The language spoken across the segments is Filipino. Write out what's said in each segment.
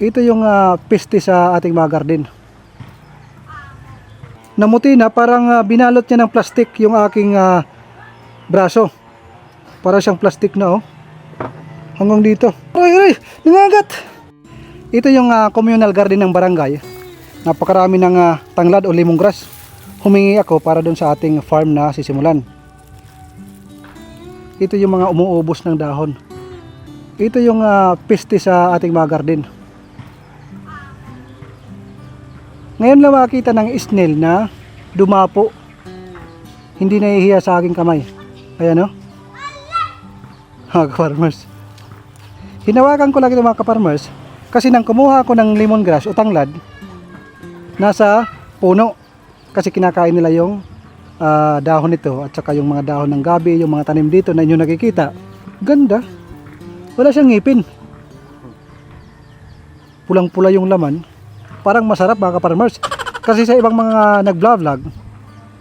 Ito yung peste sa ating mga garden. Namuti na, parang binalot niya ng plastic yung aking braso. Para siyang plastic na, oh. Hanggang dito. Ay, nangagat! Ito yung communal garden ng barangay. Napakarami ng tanglad o lemongrass. Humingi ako para doon sa ating farm na sisimulan. Ito yung mga umuubos ng dahon. Ito yung peste sa ating mga garden. Ngayon lang makita ng snail na dumapo. Hindi nahihiya sa aking kamay. Ayan, oh. Mga ka-farmers. Hinawakan ko lang ito, mga ka-farmers, kasi nang kumuha ako ng lemongrass o tanglad, nasa puno. Kasi kinakain nila yung dahon nito at saka yung mga dahon ng gabi, yung mga tanim dito na inyo nakikita. Ganda. Wala siyang ngipin. Pulang-pula yung laman. Parang masarap, mga ka-farmers. Kasi sa ibang mga nag-vlog,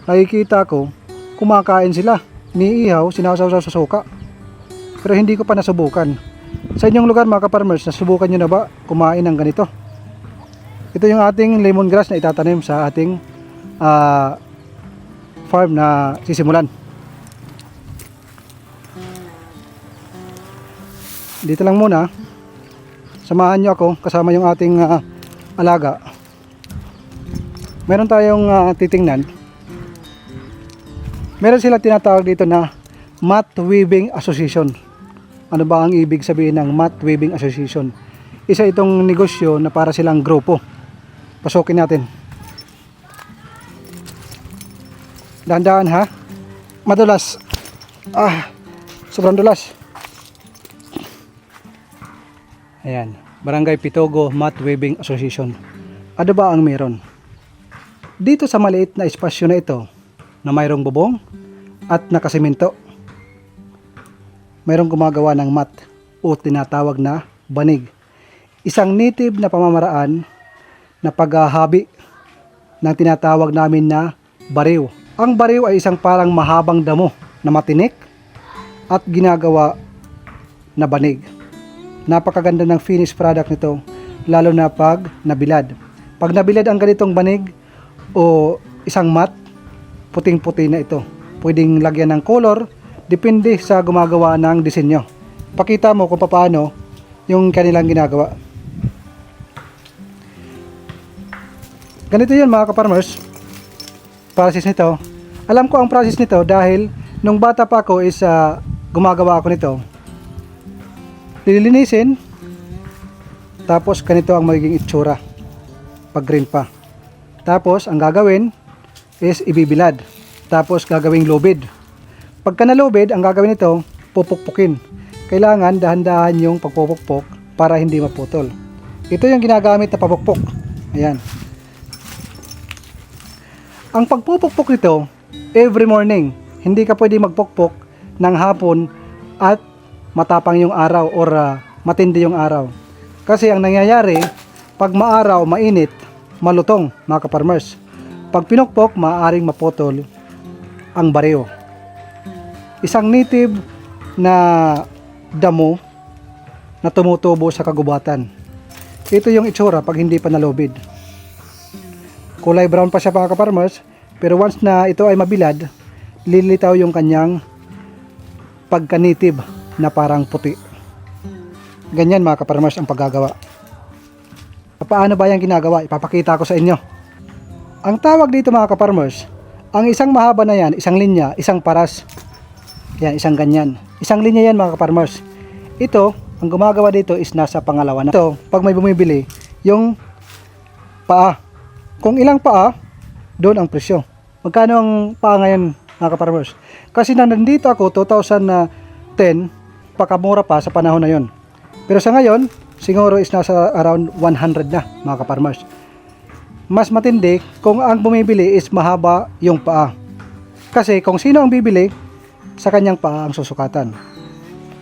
nakikita ko, kumakain sila. Niihaw, sinasaw sa suka. Pero hindi ko pa nasubukan. Sa inyong lugar, mga ka-farmers, nasubukan nyo na ba kumain ng ganito? Ito yung ating lemongrass na itatanim sa ating farm na sisimulan. Dito lang muna. Samahan nyo ako kasama yung ating alaga. Meron tayong titingnan. Meron sila tinatawag dito na Mat Weaving Association. Ano ba ang ibig sabihin ng Mat Weaving Association? Isa itong negosyo na para silang grupo. Pasukin natin. Dahan-dahan, ha. Madulas. Sobrang dulas. Ayan. Barangay Pitogo Mat Weaving Association. Ano ba ang meron? Dito sa maliit na espasyo na ito, na mayroong bubong at nakasimento, mayroong gumagawa ng mat o tinatawag na banig. Isang native na pamamaraan na paghahabi ng tinatawag namin na bariw. Ang bariw ay isang parang mahabang damo na matinik at ginagawa na banig. Napakaganda ng finished product nito, lalo na pag nabilad. Pag nabilad ang ganitong banig o isang mat, puting-puti na ito. Pwedeng lagyan ng color, depende sa gumagawa ng disenyo. Pakita mo kung paano yung kanilang ginagawa. Ganito yun, mga ka-farmers. Process nito. Alam ko ang process nito dahil nung bata pa ako is gumagawa ako nito. Lilinisin, tapos ganito ang magiging itsura pag green pa. Tapos ang gagawin is ibibilad. Tapos gagawing lubid. Pagka nalubid, ang gagawin nito, pupukpukin. Kailangan dahan-dahan yung pagpupukpok para hindi maputol. Ito yung ginagamit na papukpok. Ayan. Ang pagpupukpok nito, every morning. Hindi ka pwede magpukpok ng hapon at matapang yung araw or matindi yung araw. Kasi ang nangyayari, pag maaraw, mainit, malutong, mga ka-farmers. Pag pinukpok, maaaring maputol ang bariyo. Isang native na damo na tumutubo sa kagubatan. Ito yung itsura pag hindi pa nalubid. Kulay brown pa siya, mga ka-farmers, pero once na ito ay mabilad, lilitaw yung kanyang pagka-native na parang puti. Ganyan, mga ka-farmers, ang paggagawa. Paano ba yan ginagawa? Ipapakita ko sa inyo. Ang tawag dito, mga ka-farmers, ang isang mahaba na yan, isang linya, isang paras. Yan, isang ganyan. Isang linya yan, mga ka-farmers. Ito, ang gumagawa dito is nasa pangalawa na. Ito, pag may bumibili, yung paa. Kung ilang paa, doon ang presyo. Magkano ang paa ngayon, mga ka-farmers? Kasi nang nandito ako, 2010, pakamura pa sa panahon na yon. Pero sa ngayon, siguro is nasa around 100 na, mga ka-farmers. Mas matindi kung ang bumibili is mahaba yung paa. Kasi kung sino ang bibili, sa kanyang paa ang susukatan.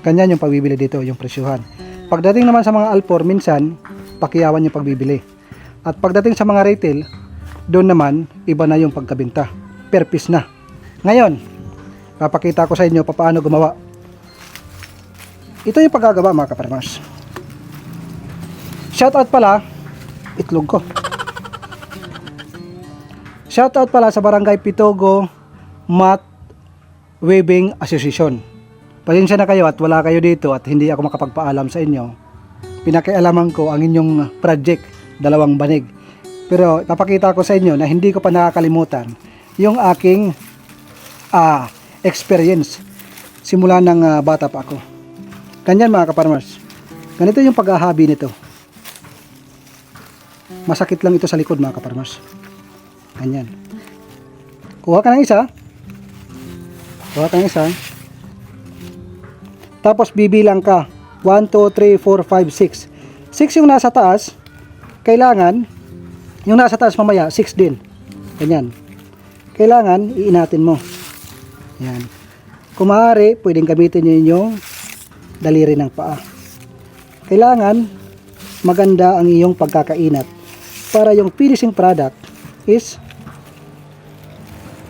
Ganyan yung pagbibili dito, yung presyuhan. Pagdating naman sa mga alpor, minsan, pakiyawan yung pagbibili. At pagdating sa mga retail, doon naman, iba na yung pagkabinta. Per piece na. Ngayon, papakita ko sa inyo paano gumawa. Ito yung paggagawa, mga ka-farmers. Shoutout pala, itlog ko. Shoutout pala sa Barangay Pitogo Mat Weaving Association. Pasensya na kayo at wala kayo dito at hindi ako makapagpaalam sa inyo. Pinakialaman ko ang inyong project, dalawang banig. Pero napakita ko sa inyo na hindi ko pa nakakalimutan yung aking experience simula ng bata pa ako. Ganyan mga kaparmers. Ganito yung paghahabi nito. Masakit lang ito sa likod mga kaparmers. Ganyan. Kuha ka ng isa. Tapos bibilang ka. 1, 2, 3, 4, 5, 6. 6 yung nasa taas. Kailangan, yung nasa taas mamaya, 6 din. Ganyan. Kailangan, iinatin mo. Yan. Kung maaari, pwedeng gamitin nyo yung daliri ng paa. Kailangan, maganda ang iyong pagkakainat para yung finishing product is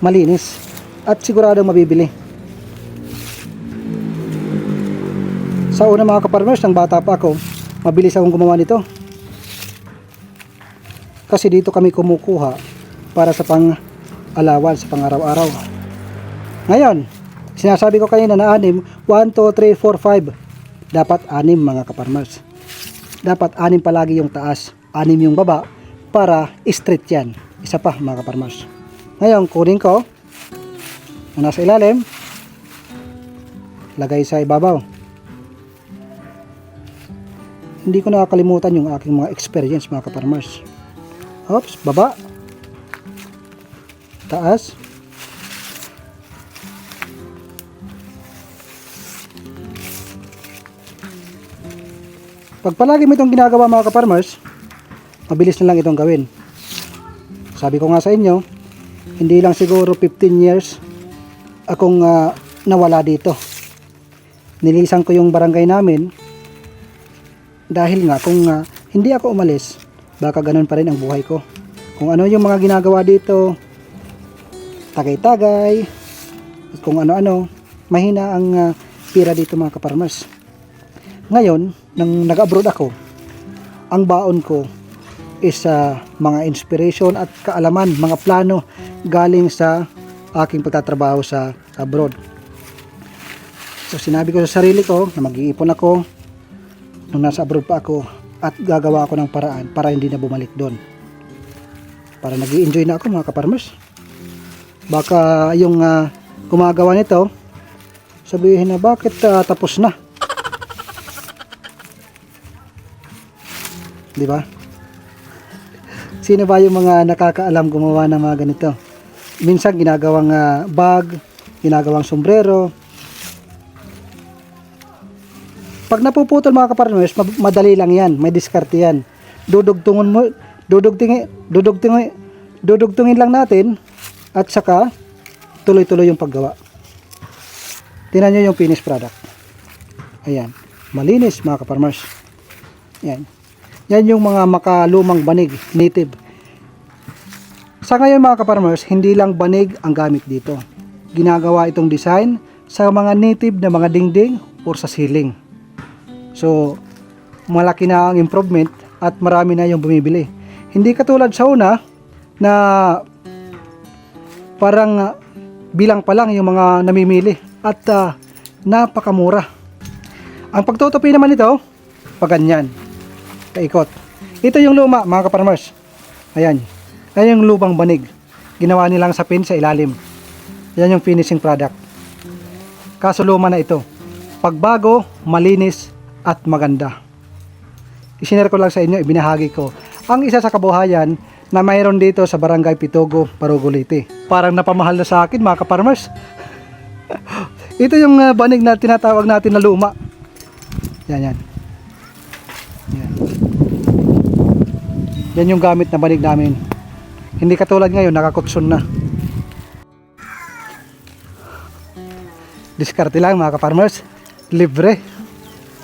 malinis at siguradong mabibili. Sa una mga kaparmers, ng bata pa ako, mabilis akong gumawa nito. Kasi dito kami kumukuha para sa pang-alawan, sa pang-araw-araw. Ngayon, sinasabi ko kanina na 6, 1, 2, 3, 4, 5. Dapat 6 mga kaparmers. Dapat 6 palagi yung taas, 6 yung baba, para straight yan. Isa pa mga kaparmers. Ngayon, kunin ko ang nasa ilalim, lagay sa ibabaw. Hindi ko nakakalimutan yung aking mga experience mga kaparmers. Oops, baba, taas, pag palagi mo itong ginagawa mga kaparmers, mabilis na lang itong gawin. Sabi ko nga sa inyo, hindi lang siguro 15 years akong nawala dito. Nilisan ko yung barangay namin dahil nga kung hindi ako umalis, baka ganun pa rin ang buhay ko. Kung ano yung mga ginagawa dito, tagay-tagay, kung ano-ano, mahina ang pira dito mga kaparmers. Ngayon, nang nag-abroad ako, ang baon ko is mga inspiration at kaalaman, mga plano galing sa aking pagtatrabaho sa abroad. So sinabi ko sa sarili ko na mag-iipon ako nung nasa abroad pa ako at gagawa ako ng paraan para hindi na bumalik doon. Para nag-i-enjoy na ako mga kaparmers. Baka yung gumagawa nito sabihin na bakit tapos na. Di ba? Sino ba yung mga nakakaalam gumawa ng mga ganito? Minsan ginagawang bag, ginagawang sombrero. Pag napuputol mga kapartners, madali lang yan, may diskarte yan. Dudugtungin lang natin at saka tuloy-tuloy yung paggawa. Tingnan nyo yung finished product. Ayan, malinis mga kapartners. Yan. Yan yung mga makalumang banig, native. Sa ngayon mga kaparmers, hindi lang banig ang gamit dito. Ginagawa itong design sa mga native na mga dingding or sa ceiling. So, malaki na ang improvement at marami na yung bumibili. Hindi katulad sa una na parang bilang pa lang yung mga namimili at napakamura. Ang pagtutupi naman ito, paganyan. Kaikot. Ito yung luma mga kaparmers. Ayan. Ayan yung lubang banig. Ginawa nilang sapin sa ilalim. Yan yung finishing product. Kaso luma na ito. Pagbago, malinis at maganda. Isinare ko lang sa inyo, ibinahagi ko. Ang isa sa kabuhayan na mayroon dito sa Barangay Pitogo, Parugulite. Parang napamahal na sa akin mga kaparmers. Ito yung banig na tinatawag natin na luma. Yan. Yan. Yan yung gamit na banig namin. Hindi katulad ngayon, nakakutson na. Diskarte lang mga kaparmers. Libre.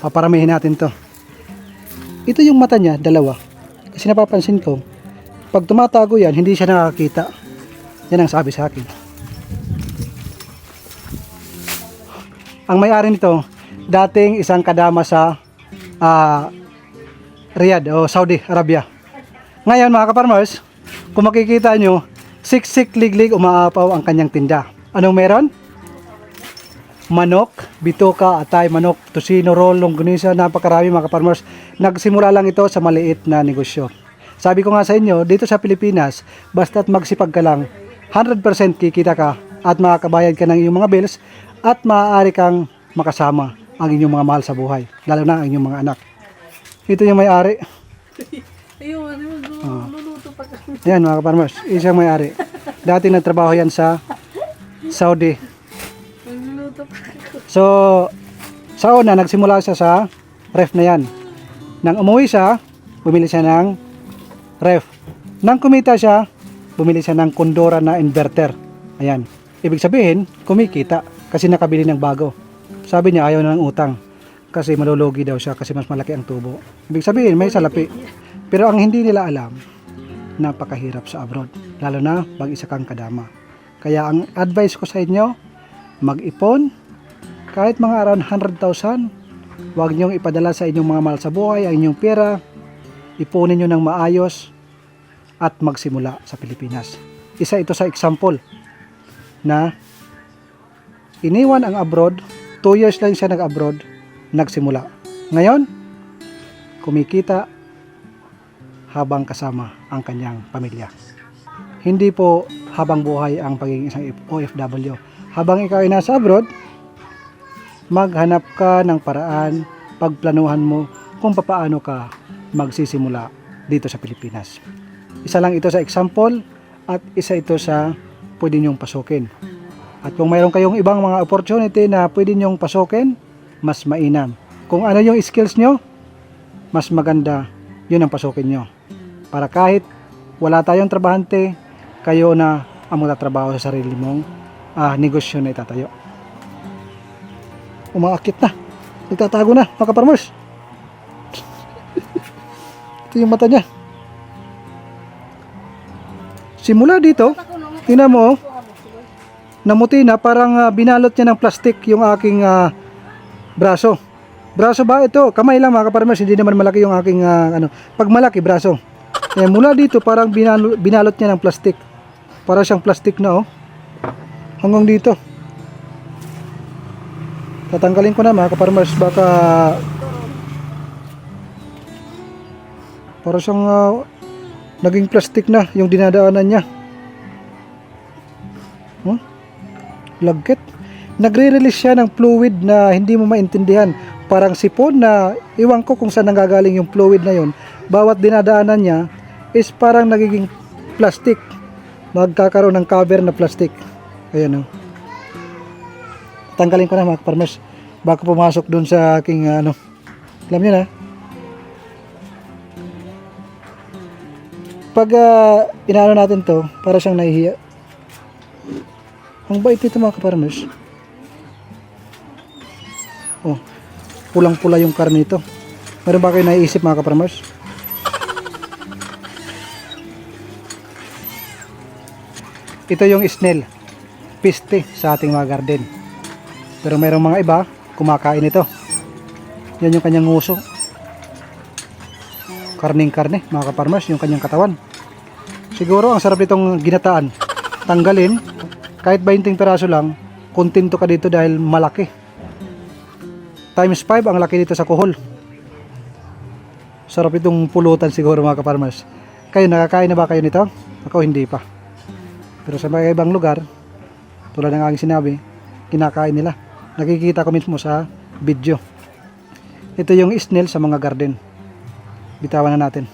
Paparamihin natin to. Ito yung mata niya, dalawa. Kasi napapansin ko, pag tumatago yan, hindi siya nakakita. Yan ang sabi sa akin. Ang may-ari nito, dating isang kadama sa Riyadh o Saudi Arabia. Ngayon mga ka-farmers, kung makikita nyo, siksik liglig umaapaw ang kanyang tinda. Anong meron? Manok, bitoka, atay, manok, tosino, roll, longganisa, napakarami mga ka-farmers. Nagsimula lang ito sa maliit na negosyo. Sabi ko nga sa inyo, dito sa Pilipinas, basta't magsipag ka lang, 100% kikita ka at makakabayad ka ng iyong mga bills at maaari kang makasama ang inyong mga mahal sa buhay, lalo na ang inyong mga anak. Ito yung may-ari. Ayun, luluto pa kami. Yan mga ka-farmers, isang may-ari. Dati nagtrabaho yan sa Saudi. Magluluto pa ako. So, sa una, nagsimula siya sa ref na yan. Nang umuwi siya, bumili siya ng ref. Nang kumita siya, bumili siya ng kondora na inverter. Ayan. Ibig sabihin, kumikita kasi nakabili ng bago. Sabi niya ayaw na ng utang kasi malulugi daw siya kasi mas malaki ang tubo. Ibig sabihin, may salapi. Pero ang hindi nila alam, napakahirap sa abroad. Lalo na pag isa kang kadama. Kaya ang advice ko sa inyo, mag-ipon, kahit mga around 100,000, huwag niyong ipadala sa inyong mga mahal sa buhay, ang inyong pera, ipunin nyo ng maayos at magsimula sa Pilipinas. Isa ito sa example na iniwan ang abroad, 2 years lang siya nag-abroad, nagsimula. Ngayon, kumikita habang kasama ang kanyang pamilya. Hindi po habang buhay ang pagiging isang OFW. Habang ikaw ay nasa abroad, maghanap ka ng paraan, pagplanuhan mo kung paano ka magsisimula dito sa Pilipinas. Isa lang ito sa example at isa ito sa pwede nyong pasukin. At kung mayroon kayong ibang mga opportunity na pwede nyong pasukin, mas mainam. Kung ano yung skills nyo, mas maganda yun ang pasukin nyo. Para kahit wala tayong trabahante, kayo na ang magtatrabaho sa sarili mong negosyo na itatayo. Umaakit na. Nagtatago na, mga ka-farmers. Ito yung mata niya. Simula dito, tingnan mo, namuti na, parang binalot niya ng plastic yung aking braso. Braso ba ito? Kamay lang mga ka-farmers, hindi naman malaki yung aking pag malaki, braso. Eh, mula dito, parang binalot niya ng plastic. Para siyang plastic na, oh. Hanggang dito. Tatanggalin ko na mga ka-farmers, baka para siyang naging plastic na yung dinadaanan niya. Lagkit. Nagre-release siya ng fluid na hindi mo maintindihan. Parang sipon na iwan ko kung saan nanggagaling yung fluid na yun. Bawat dinadaanan niya is parang nagiging plastic. Magkakaroon ng cover na plastic. Ayan o. Tanggalin ko na mga farmers. Baka pumasok dun sa aking alam niyo na. Pag inaano natin to, para siyang nahihiya. Ang bait nito mga ka-farmers. Oh, pulang-pula yung karne nito. Meron ba kayo naiisip mga ka-farmers? Ito yung snail, piste sa ating mga garden. Pero mayroong mga iba, kumakain ito. Yan yung kanyang nguso. Karning-karne, mga ka-farmers, yung kanyang katawan. Siguro ang sarap nitong ginataan. Tanggalin, kahit 20 peraso lang, kontento ka dito dahil malaki. Times 5 ang laki dito sa kuhol. Sarap itong pulutan siguro mga ka-farmers. Kayo, nakakain na ba kayo nito? Ako hindi pa. Pero sa mga ibang lugar, tulad ng aking sinabi, kinakain nila. Nakikita ko mismo sa video. Ito yung snail sa mga garden. Bitawan na natin.